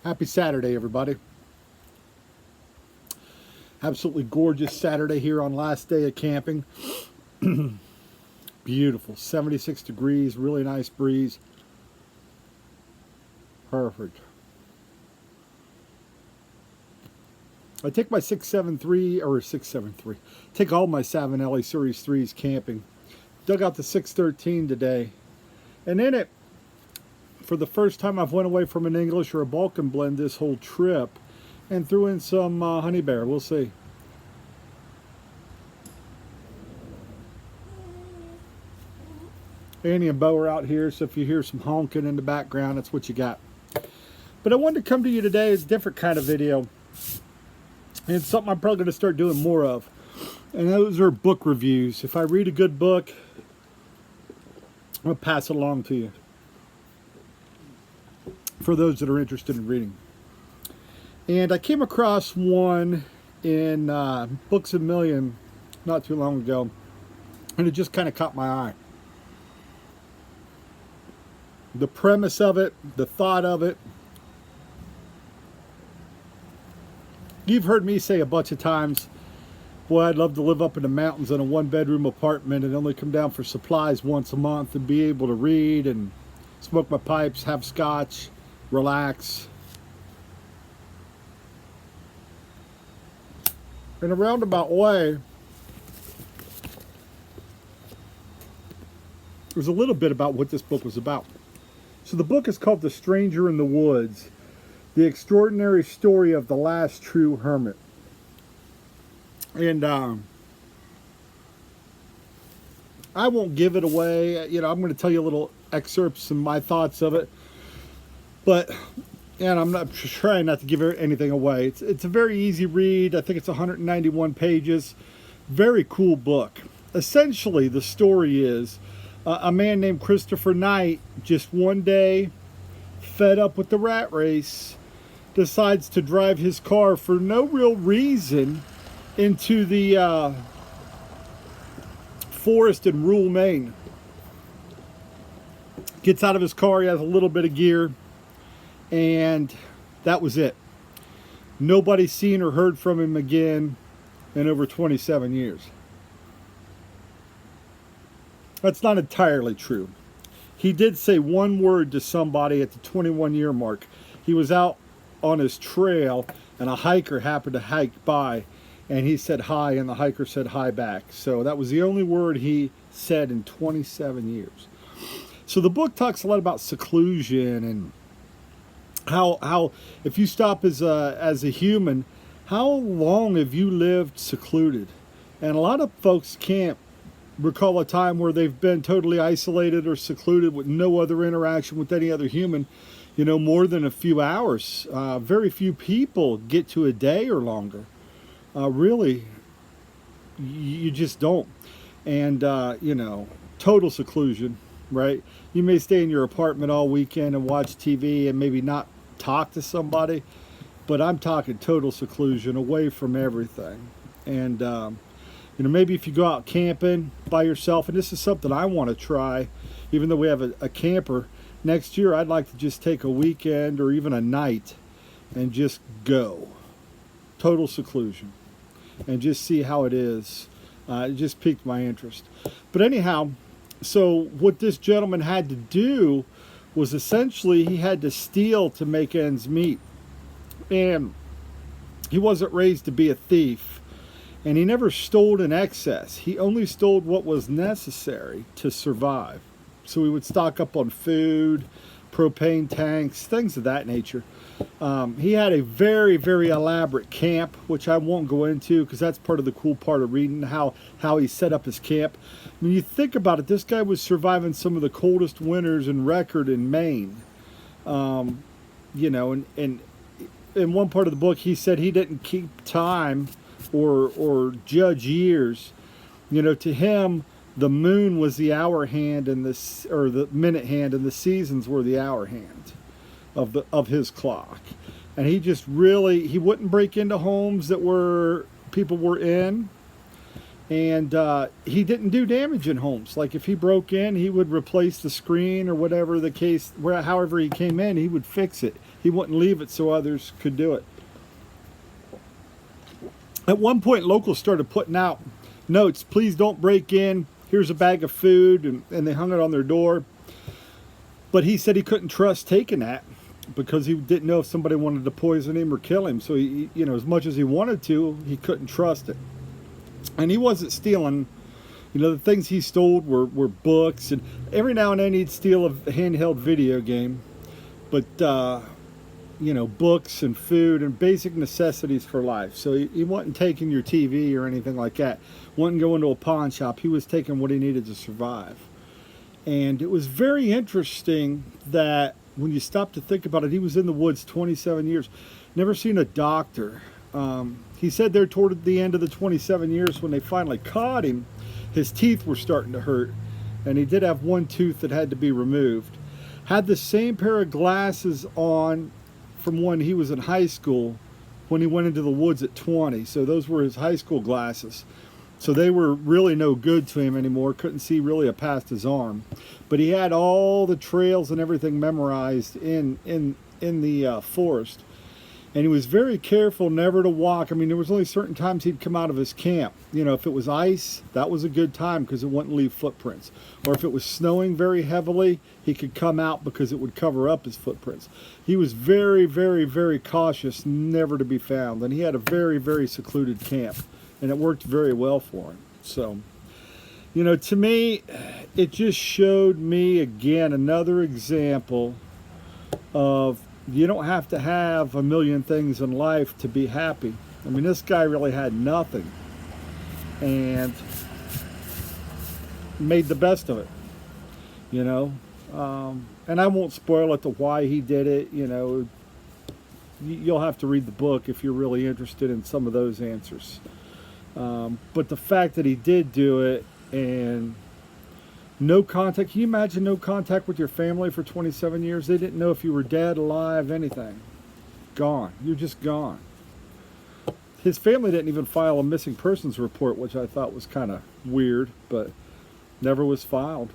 Happy Saturday, everybody. Absolutely gorgeous Saturday here on last day of camping. Beautiful, 76 degrees, really nice breeze. Perfect. I take my 673, take all my Savinelli Series 3s camping. Dug out the 613 today. And in it, for the first time I've went away from an English or a Balkan blend this whole trip, and threw in some honey bear. We'll see. Annie and Bo are out here, so if you hear some honking in the background, that's what you got. But I wanted to come to you today as a different kind of video. And it's something I'm probably going to start doing more of. And those are book reviews. If I read a good book, I'll pass it along to you, for those that are interested in reading. And I came across one in Books A Million not too long ago, and it just kind of caught my eye. The premise of it, the thought of it. You've heard me say a bunch of times, boy, I'd love to live up in the mountains in a one-bedroom apartment and only come down for supplies once a month and be able to read and smoke my pipes, have scotch, relax. In a roundabout way, there's a little bit about what this book was about. So the book is called The Stranger in the Woods, The Extraordinary Story of the Last True Hermit. And I won't give it away. You know, I'm going to tell you a little excerpts and my thoughts of it. But, and I'm not trying not to give anything away. It's a very easy read. I think it's 191 pages. Very cool book. Essentially, the story is a man named Christopher Knight, just one day, fed up with the rat race, decides to drive his car for no real reason into the forest in rural Maine. Gets out of his car, he has a little bit of gear, and that was it. Nobody's seen or heard from him again in over 27 years. That's not entirely true. He did say one word to somebody at the 21-year mark. He was out on his trail, and a hiker happened to hike by, and he said hi, and the hiker said hi back. So that was the only word he said in 27 years. So the book talks a lot about seclusion and how if you stop as a human, how long have you lived secluded? And a lot of folks can't recall a time where they've been totally isolated or secluded with no other interaction with any other human, you know, more than a few hours. Very few people get to a day or longer. Really, you just don't. And, you know, total seclusion, right? You may stay in your apartment all weekend and watch TV and maybe not talk to somebody, but I'm talking total seclusion, away from everything. And, you know, maybe if you go out camping by yourself, and this is something I want to try, even though we have a camper, next year I'd like to just take a weekend or even a night and just go. Total seclusion. And just see how it is. It just piqued my interest. But anyhow, so what this gentleman had to do was essentially he had to steal to make ends meet. And he wasn't raised to be a thief. And he never stole in excess. He only stole what was necessary to survive. So he would stock up on food, propane tanks, things of that nature. He had a very, very elaborate camp, which I won't go into because that's part of the cool part of reading how he set up his camp. When you think about it, this guy was surviving some of the coldest winters in record in Maine. You know, and in one part of the book, he said he didn't keep time or judge years. You know, to him, the moon was the hour hand and the minute hand, and the seasons were the hour hand of his clock. And he wouldn't break into homes that people were in. And he didn't do damage in homes. Like if he broke in, he would replace the screen or whatever the case, however he came in, he would fix it. He wouldn't leave it so others could do it. At one point, locals started putting out notes, please don't break in, here's a bag of food, and they hung it on their door. But he said he couldn't trust taking that because he didn't know if somebody wanted to poison him or kill him. So, he, you know, as much as he wanted to, he couldn't trust it. And he wasn't stealing. You know, the things he stole were books, and every now and then he'd steal a handheld video game. But, you know, books and food and basic necessities for life. So he wasn't taking your TV or anything like that. Wasn't going to a pawn shop. He was taking what he needed to survive. And it was very interesting that when you stop to think about it, he was in the woods 27 years. Never seen a doctor. He said there toward the end of the 27 years when they finally caught him, his teeth were starting to hurt. And he did have one tooth that had to be removed. Had the same pair of glasses on from when he was in high school when he went into the woods at 20. So those were his high school glasses. So they were really no good to him anymore. Couldn't see really past his arm. But he had all the trails and everything memorized in the forest. And he was very careful never to walk. I mean, there was only certain times he'd come out of his camp. You know, if it was ice, that was a good time because it wouldn't leave footprints. Or if it was snowing very heavily, he could come out because it would cover up his footprints. He was very, very, very cautious, never to be found. And he had a very, very secluded camp. And it worked very well for him. So, you know, to me, it just showed me, again, another example of you don't have to have a million things in life to be happy. I mean, this guy really had nothing and made the best of it, you know. And I won't spoil it to why he did it, you know. You'll have to read the book if you're really interested in some of those answers. But the fact that he did do it and no contact. Can you imagine no contact with your family for 27 years? They didn't know if you were dead, alive, anything. Gone. You're just gone. His family didn't even file a missing persons report, which I thought was kind of weird, but never was filed.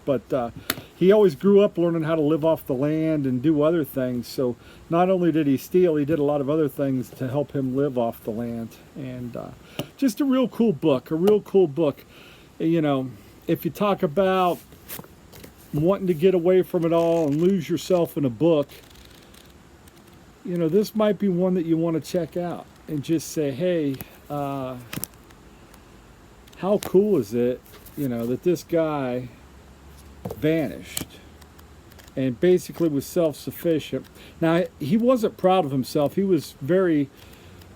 But he always grew up learning how to live off the land and do other things. So not only did he steal, he did a lot of other things to help him live off the land. And just a real cool book, You know, if you talk about wanting to get away from it all and lose yourself in a book, you know, this might be one that you want to check out and just say, hey, how cool is it, you know, that this guy vanished and basically was self-sufficient. Now, he wasn't proud of himself. He was very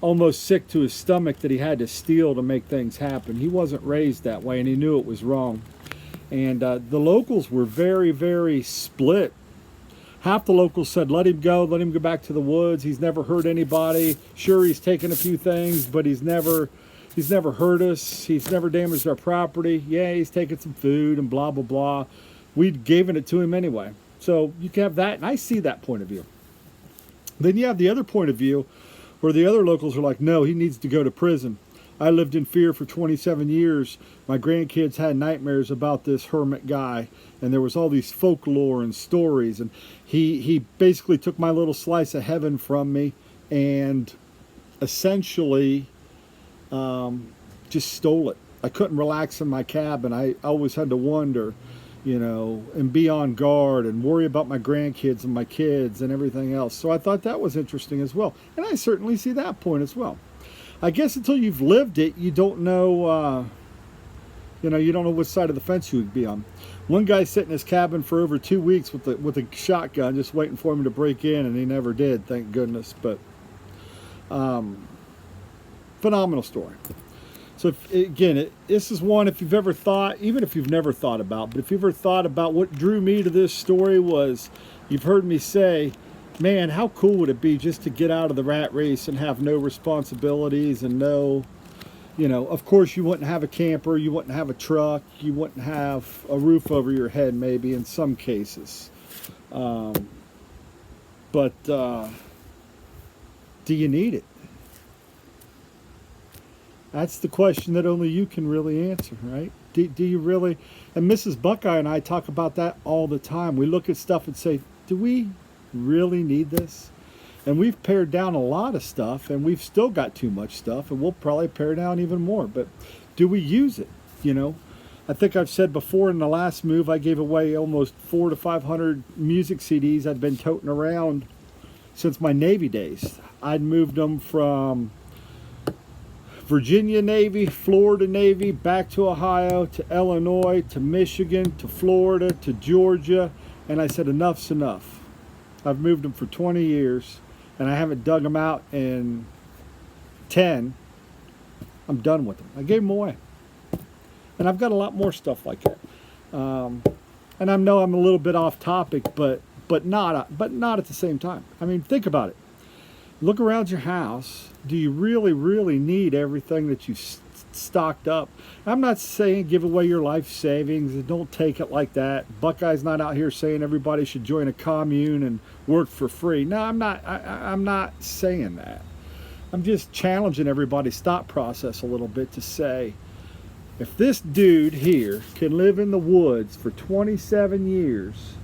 almost sick to his stomach that he had to steal to make things happen. He wasn't raised that way, and he knew it was wrong. And the locals were very, very split. Half the locals said, let him go back to the woods. He's never hurt anybody. Sure, he's taken a few things, but he's never hurt us. He's never damaged our property. Yeah, he's taken some food and blah, blah, blah. We'd given it to him anyway. So you can have that, and I see that point of view. Then you have the other point of view where the other locals are like, no, he needs to go to prison. I lived in fear for 27 years. My grandkids had nightmares about this hermit guy, and there was all these folklore and stories, and he basically took my little slice of heaven from me and essentially just stole it. I couldn't relax in my cabin. I always had to wonder, you know, and be on guard and worry about my grandkids and my kids and everything else. So I thought that was interesting as well. And I certainly see that point as well. I guess until you've lived it, you don't know, you don't know which side of the fence you would be on. One guy sat in his cabin for over 2 weeks with a shotgun just waiting for him to break in, and he never did, thank goodness. But phenomenal story. So this is one, if you've ever thought, even if you've never thought about, but if you've ever thought about what drew me to this story was, you've heard me say, man, how cool would it be just to get out of the rat race and have no responsibilities and no, you know, of course you wouldn't have a camper, you wouldn't have a truck, you wouldn't have a roof over your head maybe in some cases. But do you need it? That's the question that only you can really answer, right? Do you really? And Mrs. Buckeye and I talk about that all the time. We look at stuff and say, do we really need this? And we've pared down a lot of stuff, and we've still got too much stuff, and we'll probably pare down even more. But do we use it? You know, I think I've said before, in the last move, I gave away almost 400 to 500 music CDs I'd been toting around since my Navy days. I'd moved them from Virginia Navy, Florida Navy, back to Ohio, to Illinois, to Michigan, to Florida, to Georgia, and I said, enough's enough. I've moved them for 20 years, and I haven't dug them out in 10. I'm done with them. I gave them away. And I've got a lot more stuff like that. And I know I'm a little bit off topic, but not at the same time. I mean, think about it. Look around your house. Do you really need everything that you've stocked up? I'm not saying give away your life savings. Don't take it like that. Buckeye's not out here saying everybody should join a commune and work for free. No, I'm not. I'm not saying that. I'm just challenging everybody's thought process a little bit to say, if this dude here can live in the woods for 27 years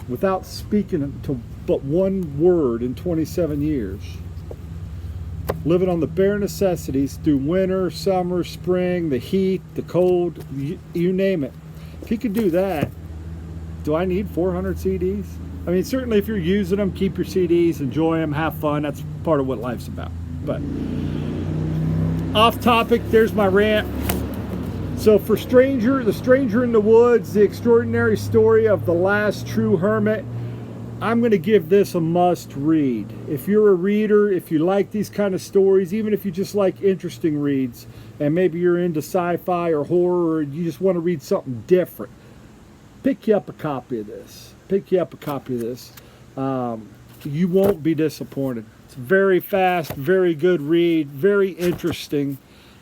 without speaking to but one word in 27 years, living on the bare necessities through winter, summer, spring, the heat, the cold, you name it. If he could do that, do I need 400 CDs? I mean, certainly if you're using them, keep your CDs, enjoy them, have fun. That's part of what life's about. But off topic, there's my rant. So for The Stranger in the Woods, the extraordinary story of the last true hermit, I'm going to give this a must read. If you're a reader, if you like these kind of stories, even if you just like interesting reads, and maybe you're into sci-fi or horror, or you just want to read something different, pick you up a copy of this. You won't be disappointed. It's very fast, very good read, very interesting,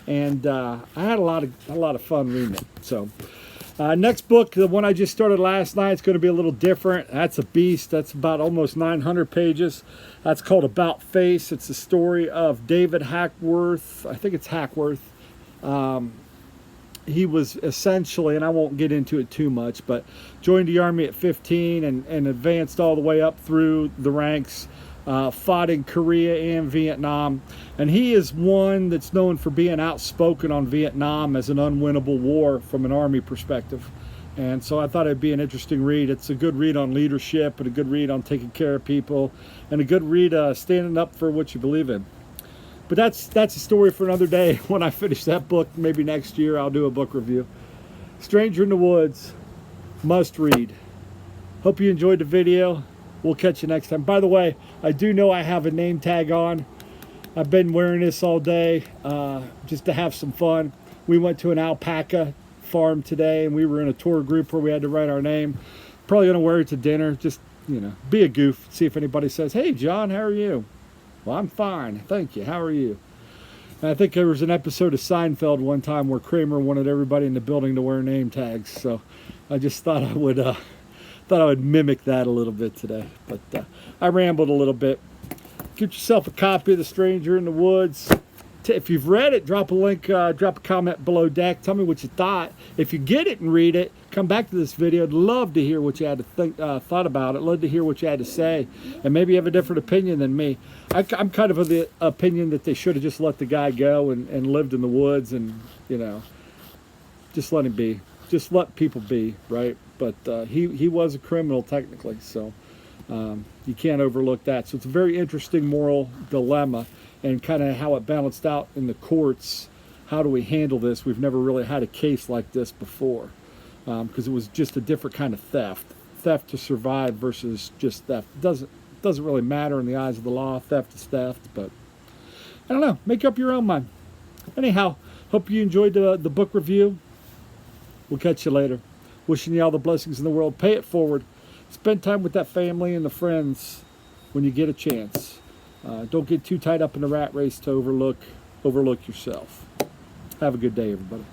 and I had a lot of fun reading it. So. Next book, the one I just started last night, it's going to be a little different. That's a beast. That's about almost 900 pages. That's called About Face. It's the story of David Hackworth. I think it's Hackworth. He was essentially, and I won't get into it too much, but joined the Army at 15 and advanced all the way up through the ranks. Fought in Korea and Vietnam, and he is one that's known for being outspoken on Vietnam as an unwinnable war from an Army perspective. And so I thought it'd be an interesting read. It's a good read on leadership, and a good read on taking care of people, and a good read standing up for what you believe in. But that's a story for another day. When I finish that book, maybe next year, I'll do a book review. Stranger in the Woods, must read. Hope you enjoyed the video. We'll catch you next time. By the way, I do know I have a name tag on. I've been wearing this all day just to have some fun. We went to an alpaca farm today, and we were in a tour group where we had to write our name. Probably gonna wear it to dinner. Just, you know, be a goof. See if anybody says, "Hey, John, how are you?" Well, I'm fine, thank you. How are you? And I think there was an episode of Seinfeld one time where Kramer wanted everybody in the building to wear name tags. So I just thought I would mimic that a little bit today, but I rambled a little bit. Get yourself a copy of The Stranger in the Woods. If you've read it, drop a link, drop a comment below deck. Tell me what you thought. If you get it and read it, come back to this video. I'd love to hear what you had to thought about it. Love to hear what you had to say, and maybe you have a different opinion than me. I'm kind of the opinion that they should have just let the guy go and lived in the woods, and you know, just let him be. Just let people be, right? But he was a criminal technically, so you can't overlook that. So it's a very interesting moral dilemma, and kind of how it balanced out in the courts. How do we handle this? We've never really had a case like this before, because it was just a different kind of theft to survive versus just theft. It doesn't really matter in the eyes of the law. Theft is theft, but I don't know. Make up your own mind. Anyhow, hope you enjoyed the book review. We'll catch you later. Wishing you all the blessings in the world. Pay it forward. Spend time with that family and the friends when you get a chance. Don't get too tied up in the rat race to overlook yourself. Have a good day, everybody.